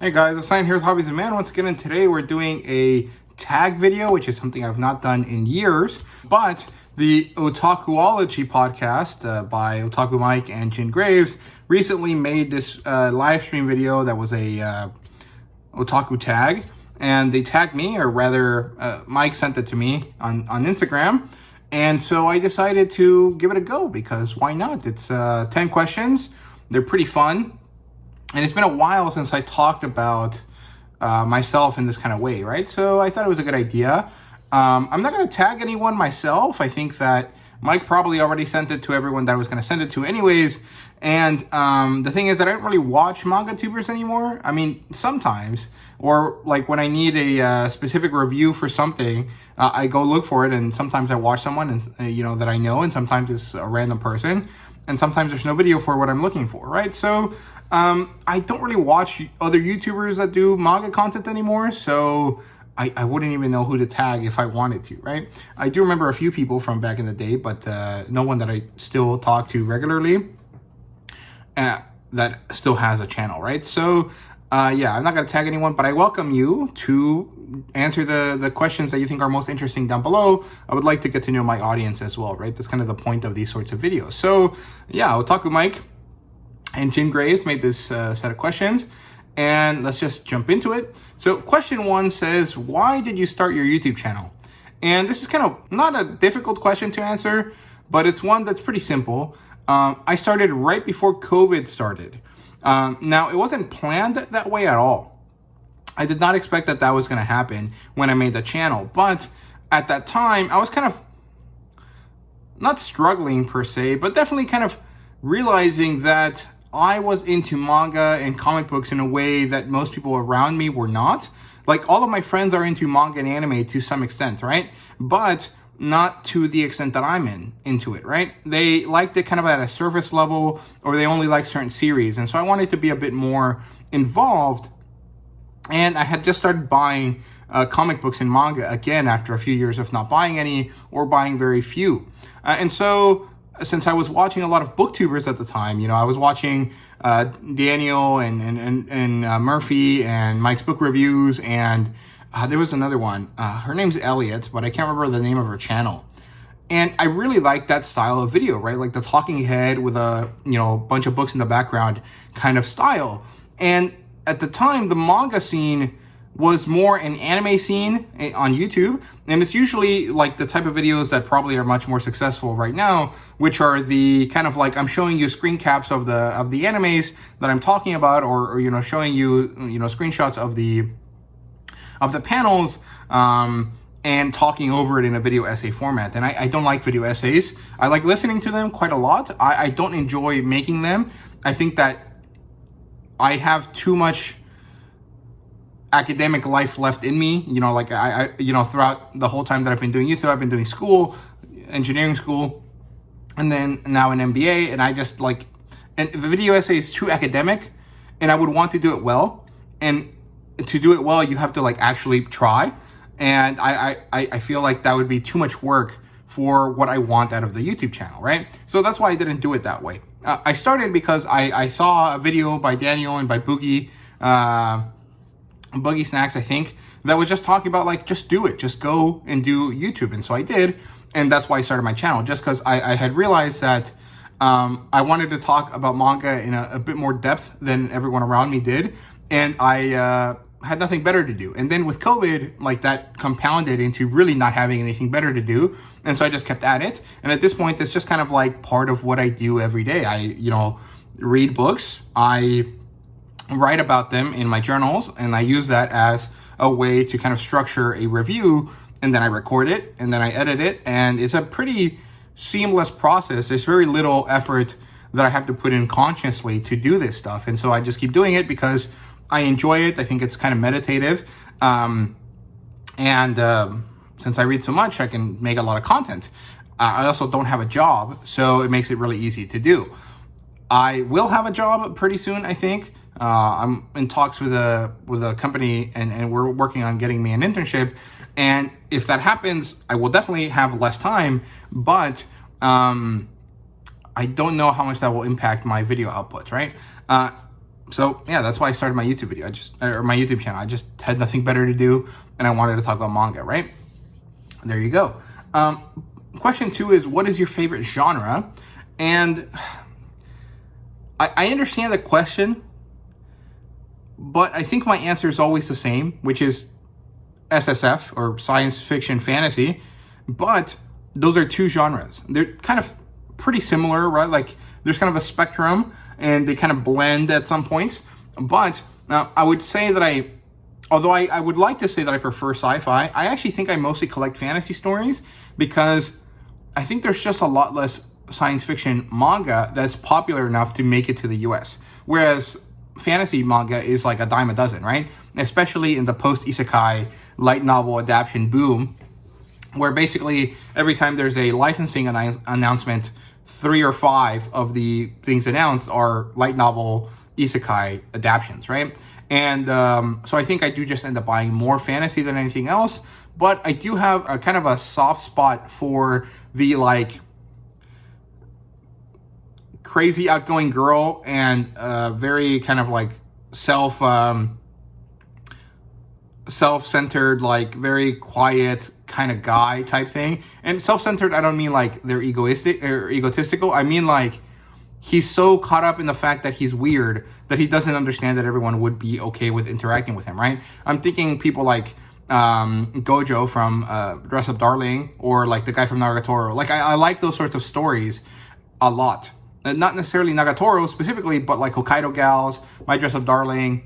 Hey guys, it's Sign here with HobbiesofaMan once again, and today we're doing a tag video, which is something I've not done in years. But the Otakuology podcast by Otaku Mike and Jin Graves recently made this live stream video that was a otaku tag, and they tagged me, or rather Mike sent it to me on Instagram. And so I decided to give it a go because why not? It's 10 questions. They're pretty fun. And it's been a while since I talked about myself in this kind of way, right? So I thought it was a good idea. I'm not going to tag anyone myself. I think that Mike probably already sent it to everyone that I was going to send it to anyways. And the thing is that I don't really watch Mangatubers anymore. I mean, sometimes, or like when I need a specific review for something, I go look for it, and sometimes I watch someone and that I know, and sometimes it's a random person, and sometimes there's no video for what I'm looking for, right? So I don't really watch other YouTubers that do manga content anymore, so I wouldn't even know who to tag if I wanted to, right? I do remember a few people from back in the day, but no one that I still talk to regularly that still has a channel, right? So yeah, I'm not going to tag anyone, but I welcome you to answer the questions that you think are most interesting down below. I would like to get to know my audience as well, right? That's kind of the point of these sorts of videos. So yeah, Otaku Mike and Jin Graves made this set of questions, and let's just jump into it. So question 1 says, why did you start your YouTube channel? And this is kind of not a difficult question to answer, but it's one that's pretty simple. I started right before COVID started. Now, it wasn't planned that way at all. I did not expect that was going to happen when I made the channel, but at that time, I was kind of not struggling per se, but definitely kind of realizing that I was into manga and comic books in a way that most people around me were not. Like, all of my friends are into manga and anime to some extent, right? But not to the extent that I'm into it, right? They liked it kind of at a surface level, or they only like certain series. And so I wanted to be a bit more involved. And I had just started buying comic books and manga again after a few years of not buying any or buying very few. And so since I was watching a lot of booktubers at the time, I was watching Daniel and Murphy and Mike's book reviews, and there was another one. Her name's Elliot, but I can't remember the name of her channel. And I really liked that style of video, right? Like the talking head with a bunch of books in the background kind of style. And at the time, the manga scene was more an anime scene on YouTube, and it's usually like the type of videos that probably are much more successful right now, which are the kind of like, I'm showing you screen caps of the animes that I'm talking about, or showing you screenshots of the panels, and talking over it in a video essay format. And I don't like video essays. I like listening to them quite a lot. I don't enjoy making them. I think that I have too much academic life left in me, like I throughout the whole time that I've been doing YouTube, I've been doing school, engineering school, and then now an MBA, and I just like, and the video essay is too academic, and I would want to do it well, and to do it well, you have to like actually try, and I feel like that would be too much work for what I want out of the YouTube channel, right? So that's why I didn't do it that way. I started because I saw a video by Daniel and by Boogie Snacks, I think, that was just talking about like, just do it, just go and do YouTube. And so I did, and that's why I started my channel, just because I had realized that I wanted to talk about manga in a bit more depth than everyone around me did, and I had nothing better to do. And then with COVID, like, that compounded into really not having anything better to do, and so I just kept at it. And at this point, it's just kind of like part of what I do every day. I read books, I write about them in my journals, and I use that as a way to kind of structure a review, and then I record it, and then I edit it, and it's a pretty seamless process. There's very little effort that I have to put in consciously to do this stuff, and so I just keep doing it because I enjoy it. I think it's kind of meditative, and since I read so much, I can make a lot of content. I also don't have a job, so it makes it really easy to do. I will have a job pretty soon, I think. I'm in talks with a company, and we're working on getting me an internship. And if that happens, I will definitely have less time, but I don't know how much that will impact my video output, right? So yeah, that's why I started my YouTube video. My YouTube channel. I just had nothing better to do, and I wanted to talk about manga, right? There you go. Question 2 is, what is your favorite genre? And I understand the question, but I think my answer is always the same, which is SSF, or science fiction fantasy. But those are two genres. They're kind of pretty similar, right? Like there's kind of a spectrum, and they kind of blend at some points. But I would say that although I would like to say that I prefer sci-fi, I actually think I mostly collect fantasy stories, because I think there's just a lot less science fiction manga that's popular enough to make it to the US. Whereas fantasy manga is like a dime a dozen, right? Especially in the post-isekai light novel adaptation boom, where basically every time there's a licensing announcement, 3 or 5 of the things announced are light novel isekai adaptations, right? And so I think I do just end up buying more fantasy than anything else, but I do have a kind of a soft spot for the like crazy outgoing girl and very kind of like self-centered, like very quiet kind of guy type thing. And self-centered, I don't mean like they're egoistic or egotistical. I mean like he's so caught up in the fact that he's weird that he doesn't understand that everyone would be okay with interacting with him, right? I'm thinking people like Gojo from Dress Up Darling, or like the guy from Nagatoro. Like I like those sorts of stories a lot. Not necessarily Nagatoro specifically, but like Hokkaido Gals, My Dress Up Darling,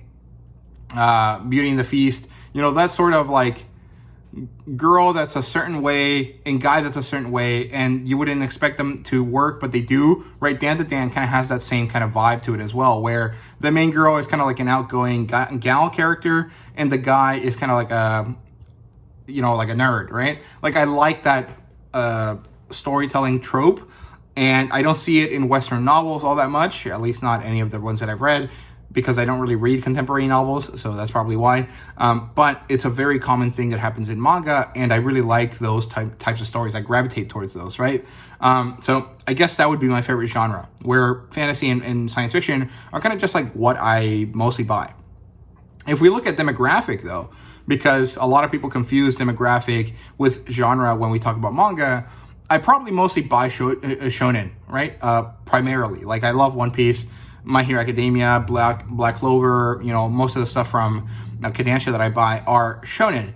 Beauty and the Feast. You know, that sort of like girl that's a certain way and guy that's a certain way, and you wouldn't expect them to work, but they do, right? Dan to Dan kind of has that same kind of vibe to it as well, where the main girl is kind of like an outgoing gal character, and the guy is kind of like a, you know, like a nerd, right? Like I like that storytelling trope, and I don't see it in Western novels all that much, at least not any of the ones that I've read, because I don't really read contemporary novels, so that's probably why. But it's a very common thing that happens in manga, and I really like those types of stories. I gravitate towards those, right? So I guess that would be my favorite genre, where fantasy and science fiction are kind of just like what I mostly buy. If we look at demographic, though, because a lot of people confuse demographic with genre when we talk about manga, I probably mostly buy shonen, right? Primarily. Like I love One Piece, My Hero Academia, Black Clover, you know, most of the stuff from Kodansha that I buy are shonen.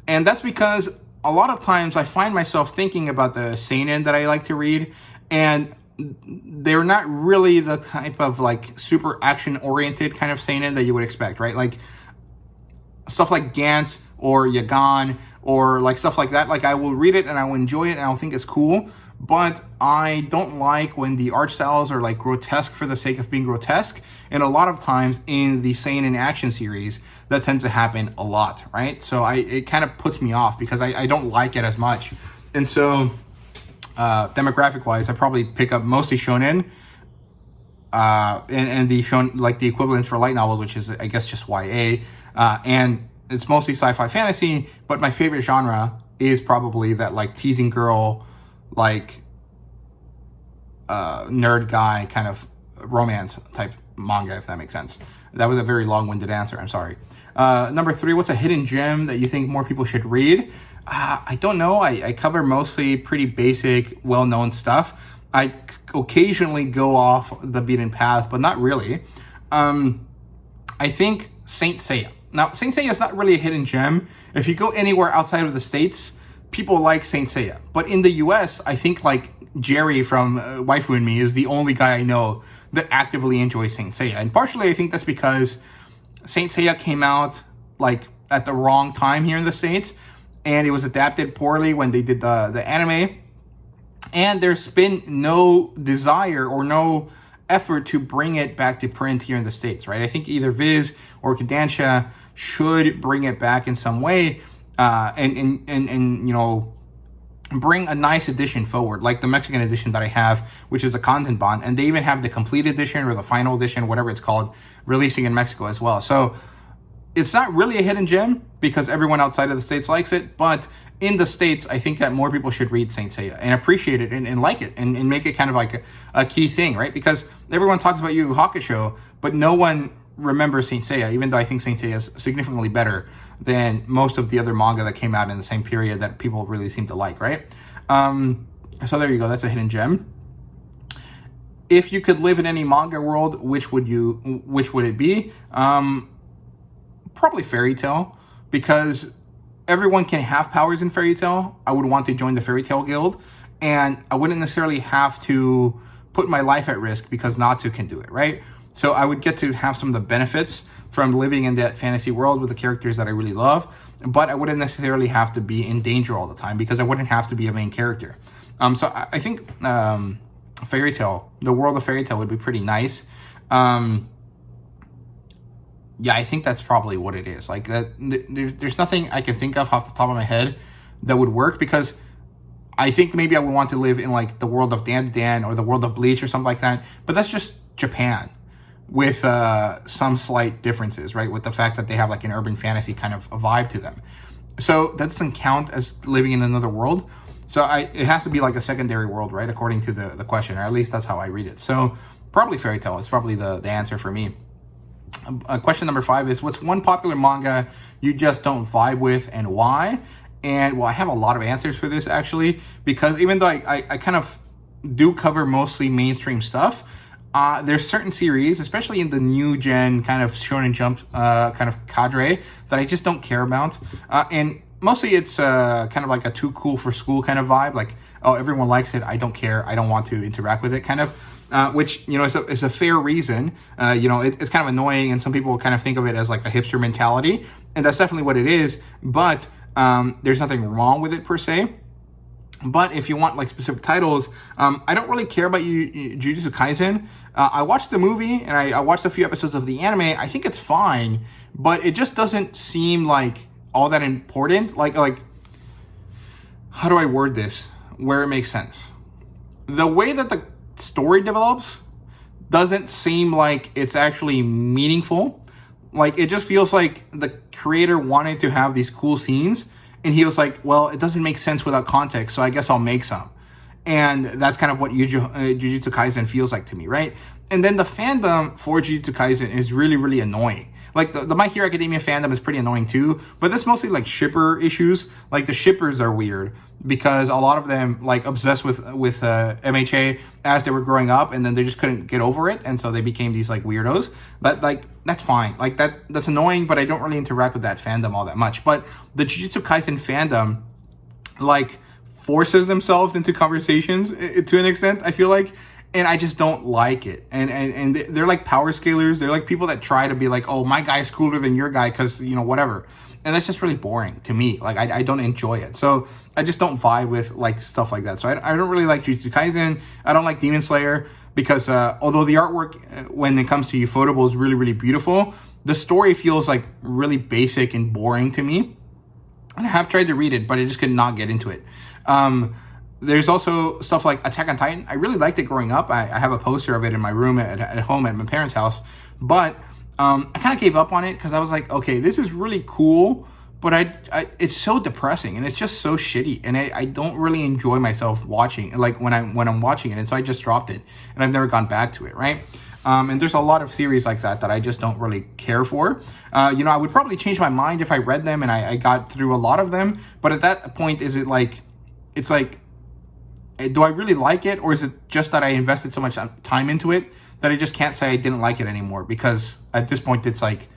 And that's because a lot of times I find myself thinking about the seinen that I like to read, and they're not really the type of like super action-oriented kind of seinen that you would expect, right? Like stuff like Gantz or Yagan or like stuff like that. Like I will read it and I will enjoy it and I'll think it's cool. But I don't like when the art styles are like grotesque for the sake of being grotesque. And a lot of times in the seinen action series, that tends to happen a lot, right? So it kind of puts me off because I don't like it as much. And so demographic-wise, I probably pick up mostly shonen and the shonen, like the equivalent for light novels, which is, I guess, just YA. And it's mostly sci-fi fantasy, but my favorite genre is probably that like teasing girl, like nerd guy kind of romance type manga, if that makes sense. That was a very long-winded answer, I'm sorry. Number 3, what's a hidden gem that you think more people should read? I don't know. I cover mostly pretty basic, well-known stuff. I occasionally go off the beaten path, but not really. I think Saint Seiya. Now, Saint Seiya is not really a hidden gem. If you go anywhere outside of the States, people like Saint Seiya. But in the US, I think like Jerry from Waifu and Me is the only guy I know that actively enjoys Saint Seiya. And partially I think that's because Saint Seiya came out like at the wrong time here in the States, and it was adapted poorly when they did the anime. And there's been no desire or no effort to bring it back to print here in the States, right? I think either Viz or Kodansha should bring it back in some way, and you know, bring a nice edition forward, like the Mexican edition that I have, which is a content bond, and they even have the complete edition or the final edition, whatever it's called, releasing in Mexico as well. So it's not really a hidden gem because everyone outside of the States likes it, but in the States, I think that more people should read Saint Seiya and appreciate it and like it and make it kind of like a key thing, right? Because everyone talks about Yu Yu Hakusho, but no one remembers Saint Seiya, even though I think Saint Seiya is significantly better than most of the other manga that came out in the same period that people really seem to like, right? So there you go. That's a hidden gem. If you could live in any manga world, which would it be? Probably Fairy Tail, because everyone can have powers in Fairy Tail. I would want to join the Fairy Tail Guild, and I wouldn't necessarily have to put my life at risk because Natsu can do it, right? So I would get to have some of the benefits from living in that fantasy world with the characters that I really love, but I wouldn't necessarily have to be in danger all the time because I wouldn't have to be a main character. So I think Fairy Tail, the world of Fairy Tail would be pretty nice. Yeah, I think that's probably what it is. Like, there's nothing I can think of off the top of my head that would work, because I think maybe I would want to live in like the world of Dan Dan or the world of Bleach or something like that. But that's just Japan with some slight differences, right? With the fact that they have like an urban fantasy kind of a vibe to them. So that doesn't count as living in another world. So it has to be like a secondary world, right? According to the question, or at least that's how I read it. So probably Fairy Tail is probably the answer for me. Question number 5 is, what's one popular manga you just don't vibe with and why? And well, I have a lot of answers for this actually, because even though I kind of do cover mostly mainstream stuff, there's certain series, especially in the new gen kind of Shonen Jump kind of cadre, that I just don't care about. And mostly it's kind of like a too cool for school kind of vibe. Like, oh, everyone likes it, I don't care, I don't want to interact with it kind of. Which, you know, is a fair reason. It's kind of annoying, and some people kind of think of it as like a hipster mentality, and that's definitely what it is, but there's nothing wrong with it per se. But if you want like specific titles, I don't really care about Jujutsu Kaisen. I watched the movie, and I watched a few episodes of the anime. I think it's fine, but it just doesn't seem like all that important. Like how do I word this where it makes sense? The way that the story develops doesn't seem like it's actually meaningful. Like, it just feels like the creator wanted to have these cool scenes, and he was like, well, it doesn't make sense without context, so I guess I'll make some. And that's kind of what Jujutsu Kaisen feels like to me, right? And then the fandom for Jujutsu Kaisen is really, really annoying. Like, the My Hero Academia fandom is pretty annoying too, but that's mostly like shipper issues. Like, the shippers are weird because a lot of them like obsessed with MHA as they were growing up, and then they just couldn't get over it, and so they became these like weirdos. But like, that's fine. Like, that's annoying, but I don't really interact with that fandom all that much. But the Jujutsu Kaisen fandom like forces themselves into conversations to an extent, I feel like. And I just don't like it. And they're like power scalers. They're like people that try to be like, oh, my guy's cooler than your guy because, you know, whatever. And that's just really boring to me. Like, I don't enjoy it. So I just don't vibe with like stuff like that. So I don't really like Jujutsu Kaisen. I don't like Demon Slayer because although the artwork when it comes to Ufotable is really, really beautiful, the story feels like really basic and boring to me. And I have tried to read it, but I just could not get into it. There's also stuff like Attack on Titan. I really liked it growing up. I have a poster of it in my room at home at my parents' house. But I kind of gave up on it because I was like, okay, this is really cool, but it's so depressing and it's just so shitty. And I don't really enjoy myself watching, like when I'm watching it. And so I just dropped it and I've never gone back to it, right? And there's a lot of series like that I just don't really care for. I would probably change my mind if I read them and I got through a lot of them. But at that point, is it like, it's like, do I really like it, or is it just that I invested so much time into it that I just can't say I didn't like it anymore? Because at this point, it's like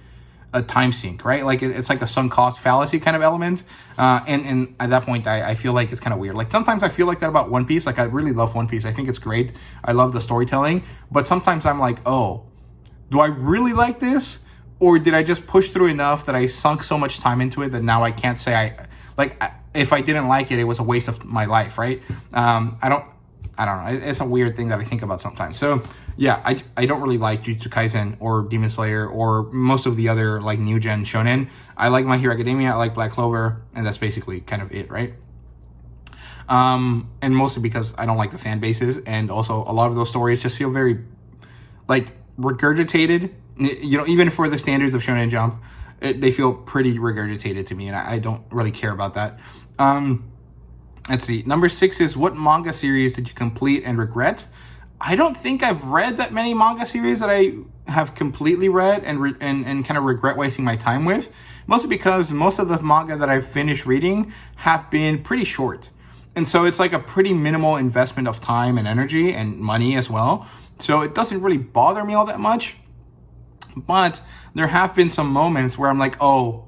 a time sink, right? Like it's like a sunk cost fallacy kind of element. And at that point, I feel like it's kind of weird. Like sometimes I feel like that about One Piece. Like I really love One Piece. I think it's great. I love the storytelling. But sometimes I'm like, oh, do I really like this? Or did I just push through enough that I sunk so much time into it that now I can't say if I didn't like it, it was a waste of my life, right? I don't know. It's a weird thing that I think about sometimes. So yeah, I don't really like Jujutsu Kaisen or Demon Slayer or most of the other like new gen shonen. I like My Hero Academia, I like Black Clover, and that's basically kind of it, right? And mostly because I don't like the fan bases, and also a lot of those stories just feel very like regurgitated. Even for the standards of Shonen Jump, they feel pretty regurgitated to me, and I don't really care about that. Let's see. Number 6 is, what manga series did you complete and regret? I don't think I've read that many manga series that I have completely read and kind of regret wasting my time with. Mostly because most of the manga that I've finished reading have been pretty short. And so it's like a pretty minimal investment of time and energy and money as well. So it doesn't really bother me all that much. But there have been some moments where I'm like, oh,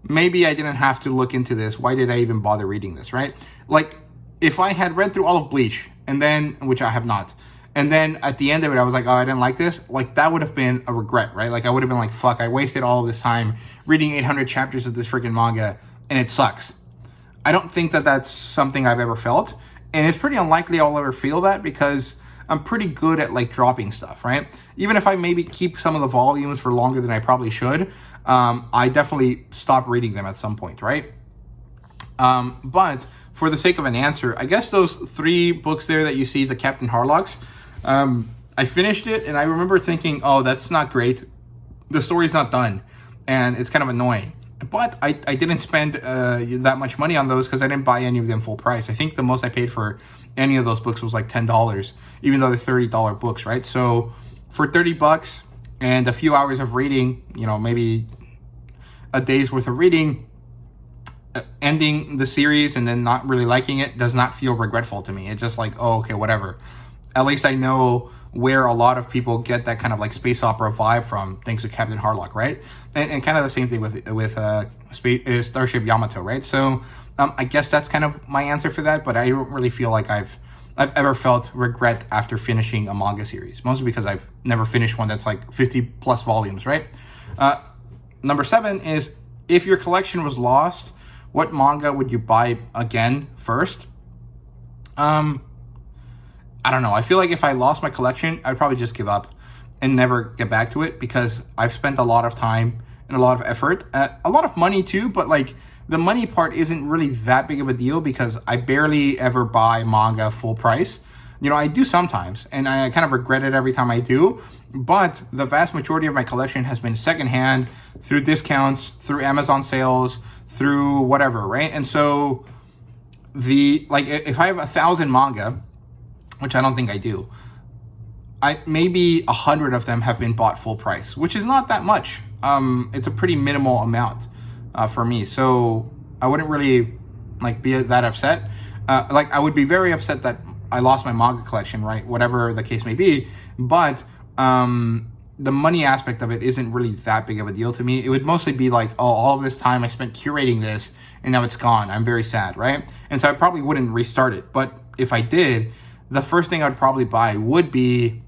maybe I didn't have to look into this. Why did I even bother reading this, right? Like, if I had read through all of Bleach, and then, which I have not, and then at the end of it, I was like, oh, I didn't like this. Like, that would have been a regret, right? Like, I would have been like, fuck, I wasted all of this time reading 800 chapters of this freaking manga, and it sucks. I don't think that that's something I've ever felt. And it's pretty unlikely I'll ever feel that because I'm pretty good at, like, dropping stuff, right? Even if I maybe keep some of the volumes for longer than I probably should, I definitely stop reading them at some point, right? But for the sake of an answer, I guess those 3 books there that you see, the Captain Harlocks, I finished it and I remember thinking, oh, that's not great. The story's not done and it's kind of annoying. But I didn't spend that much money on those because I didn't buy any of them full price. I think the most I paid for any of those books was like $10, even though they're $30 books, right? So for $30 and a few hours of reading, you know, maybe a day's worth of reading, ending the series and then not really liking it does not feel regretful to me. It's just like, oh, okay, whatever. At least I know where a lot of people get that kind of like space opera vibe from, thanks to Captain Harlock, right? And kind of the same thing with Starship Yamato, right? So I guess that's kind of my answer for that, but I don't really feel like I've ever felt regret after finishing a manga series, mostly because I've never finished one that's like 50 plus volumes, right? Number 7 is, if your collection was lost, what manga would you buy again first? I don't know. I feel like if I lost my collection, I'd probably just give up and never get back to it because I've spent a lot of time and a lot of effort, a lot of money too, but like the money part isn't really that big of a deal because I barely ever buy manga full price. You know, I do sometimes and I kind of regret it every time I do, but the vast majority of my collection has been secondhand through discounts, through Amazon sales, through whatever, right? And so if I have 1,000 manga, which I don't think I do, maybe 100 of them have been bought full price, which is not that much. It's a pretty minimal amount for me. So I wouldn't really like be that upset. Like I would be very upset that I lost my manga collection, right? Whatever the case may be. But the money aspect of it isn't really that big of a deal to me. It would mostly be like, oh, all of this time I spent curating this and now it's gone. I'm very sad, right? And so I probably wouldn't restart it. But if I did, the first thing I'd probably buy would be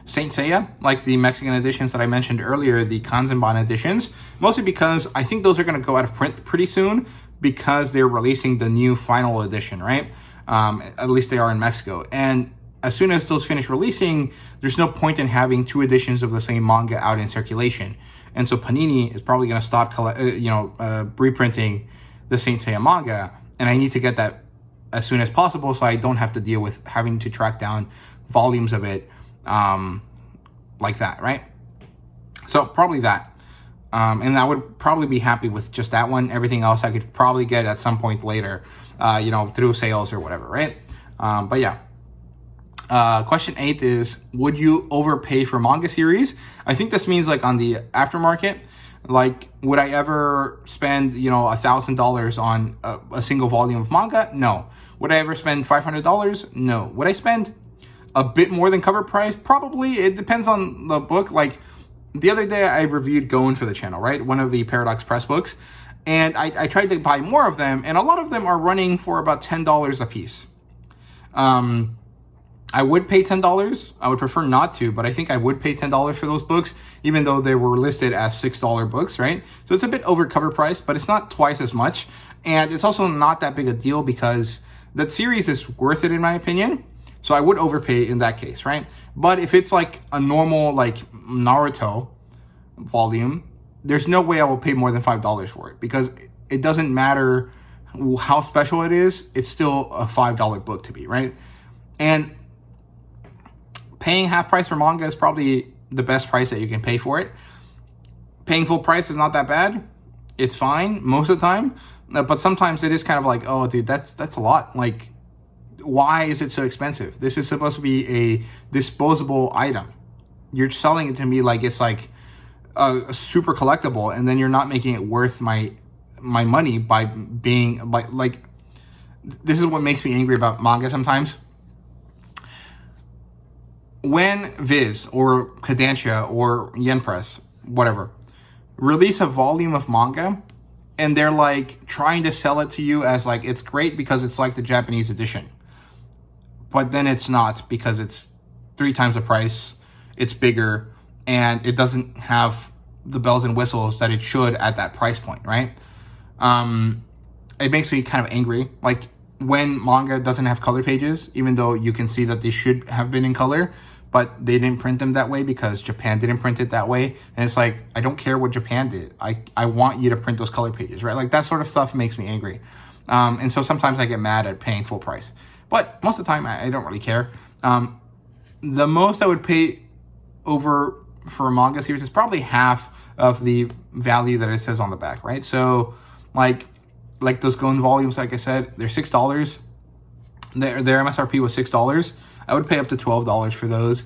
Saint Seiya, like the Mexican editions that I mentioned earlier, the Kanzenban editions, mostly because I think those are going to go out of print pretty soon because they're releasing the new final edition, right? At least they are in Mexico. And as soon as those finish releasing, there's no point in having 2 editions of the same manga out in circulation. And so Panini is probably going to stop reprinting the Saint Seiya manga, and I need to get that as soon as possible so I don't have to deal with having to track down volumes of it like that, right? So probably that. And I would probably be happy with just that one. Everything else I could probably get at some point later, through sales or whatever, right? But yeah. Question 8 is, would you overpay for manga series? I think this means like on the aftermarket. Like, would I ever spend, $1,000 on a single volume of manga? No. Would I ever spend $500? No. Would I spend a bit more than cover price? Probably. It depends on the book. Like, the other day I reviewed Going for the channel, right? One of the Paradox Press books. And I tried to buy more of them, and a lot of them are running for about $10 a piece. I would pay $10. I would prefer not to, but I think I would pay $10 for those books, even though they were listed as $6 books, right? So it's a bit over cover price, but it's not twice as much. And it's also not that big a deal because that series is worth it in my opinion. So I would overpay in that case, right? But if it's like a normal like Naruto volume, there's no way I will pay more than $5 for it because it doesn't matter how special it is. It's still a $5 book to me, right? And paying half price for manga is probably the best price that you can pay for it. Paying full price is not that bad. It's fine most of the time. But sometimes it is kind of like, oh, dude, that's a lot. Like, why is it so expensive? This is supposed to be a disposable item. You're selling it to me like it's like a super collectible, and then you're not making it worth my money by being like this is what makes me angry about manga sometimes. When Viz or Kodansha or Yen Press, whatever, release a volume of manga, and they're like trying to sell it to you as like it's great because it's like the Japanese edition, but then it's not, because it's 3 times the price, it's bigger, and it doesn't have the bells and whistles that it should at that price point, right? It makes me kind of angry. Like when manga doesn't have color pages, even though you can see that they should have been in color, but they didn't print them that way because Japan didn't print it that way. And it's like, I don't care what Japan did. I want you to print those color pages, right? Like that sort of stuff makes me angry. And so sometimes I get mad at paying full price. But most of the time, I don't really care. The most I would pay over for a manga series is probably half of the value that it says on the back, right? So like those Gon volumes, like I said, they're $6. Their MSRP was $6. I would pay up to $12 for those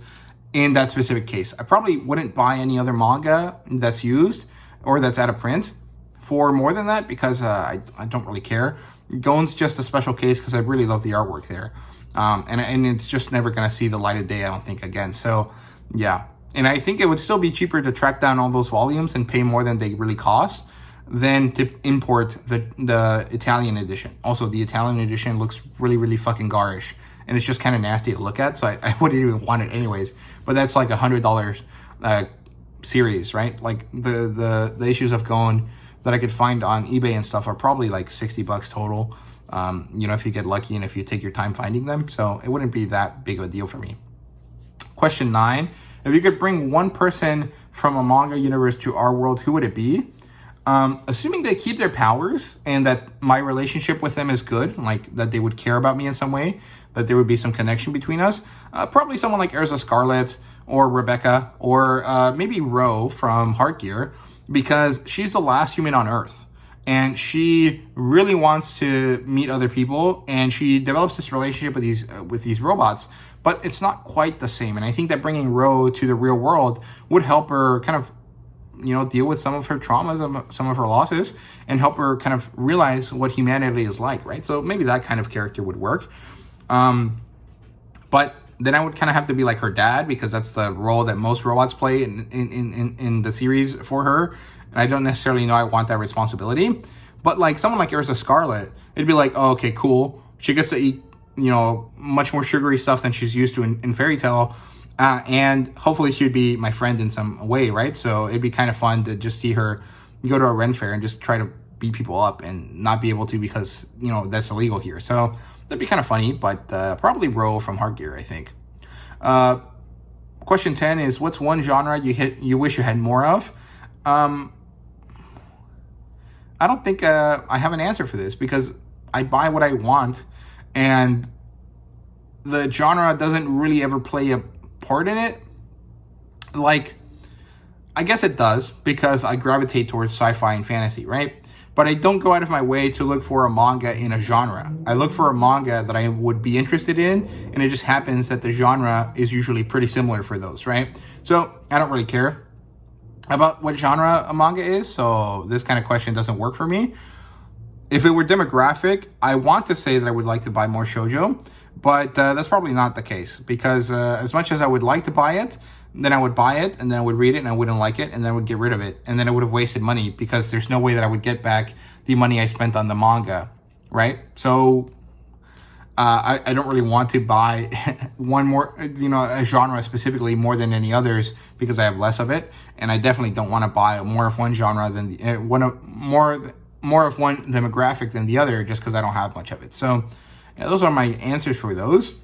in that specific case. I probably wouldn't buy any other manga that's used or that's out of print for more than that, because I don't really care. Gon's just a special case because I really love the artwork there. And it's just never going to see the light of day, I don't think, again. So, yeah. And I think it would still be cheaper to track down all those volumes and pay more than they really cost than to import the Italian edition. Also, the Italian edition looks really, really fucking garish. And it's just kind of nasty to look at, so I wouldn't even want it anyways. But that's like $100 series, right? Like the issues of Gon that I could find on eBay and stuff are probably like $60 total. If you get lucky and if you take your time finding them. So it wouldn't be that big of a deal for me. Question 9. If you could bring one person from a manga universe to our world, who would it be? Assuming they keep their powers and that my relationship with them is good, like that they would care about me in some way, that there would be some connection between us, probably someone like Erza Scarlet or Rebecca or maybe Ro from Heartgear, because she's the last human on Earth and she really wants to meet other people, and she develops this relationship with these robots, but it's not quite the same. And I think that bringing Ro to the real world would help her kind of deal with some of her traumas, some of her losses, and help her kind of realize what humanity is like, right? So maybe that kind of character would work. But then I would kind of have to be like her dad, because that's the role that most robots play in the series for her. And I don't necessarily know I want that responsibility. But like someone like Erza Scarlet, it'd be like, oh, okay, cool. She gets to eat, much more sugary stuff than she's used to in Fairy Tail. And hopefully she'd be my friend in some way, right? So it'd be kind of fun to just see her go to a Ren fair and just try to beat people up and not be able to because, that's illegal here. So that'd be kind of funny, but probably Ro from Heartgear, I think. Question 10 is, what's one genre you wish you had more of? I don't think I have an answer for this, because I buy what I want, and the genre doesn't really ever play a part in it. Like, I guess it does, because I gravitate towards sci-fi and fantasy, right? But I don't go out of my way to look for a manga in a genre. I look for a manga that I would be interested in, and it just happens that the genre is usually pretty similar for those, right? So I don't really care about what genre a manga is, so this kind of question doesn't work for me. If it were demographic, I want to say that I would like to buy more shoujo, but that's probably not the case, because as much as I would like to buy it, then I would buy it, and then I would read it, and I wouldn't like it, and then I would get rid of it, and then I would have wasted money, because there's no way that I would get back the money I spent on the manga, right? So I don't really want to buy one more, a genre specifically more than any others, because I have less of it, and I definitely don't want to buy more of one genre than more of one demographic than the other, just because I don't have much of it. So yeah, those are my answers for those.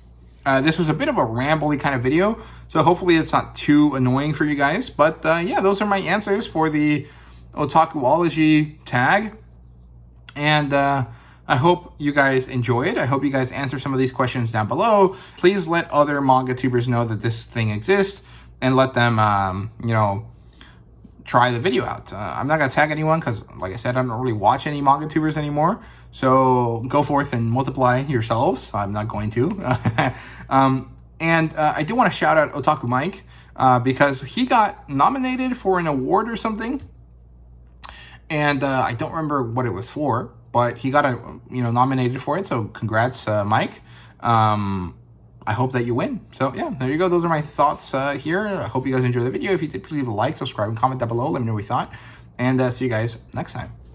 This was a bit of a rambly kind of video, so hopefully it's not too annoying for you guys. But yeah, those are my answers for the Otakuology tag. And I hope you guys enjoyed. I hope you guys answer some of these questions down below. Please let other manga tubers know that this thing exists, and let them, try the video out. I'm not going to tag anyone because, like I said, I don't really watch any Mangatubers anymore. So go forth and multiply yourselves. I'm not going to. And I do want to shout out Otaku Mike because he got nominated for an award or something. And I don't remember what it was for, but he got nominated for it. So congrats, Mike. I hope that you win. So yeah, there you go. Those are my thoughts here. I hope you guys enjoyed the video. If you did, please leave a like, subscribe, and comment down below. Let me know what you thought. And see you guys next time.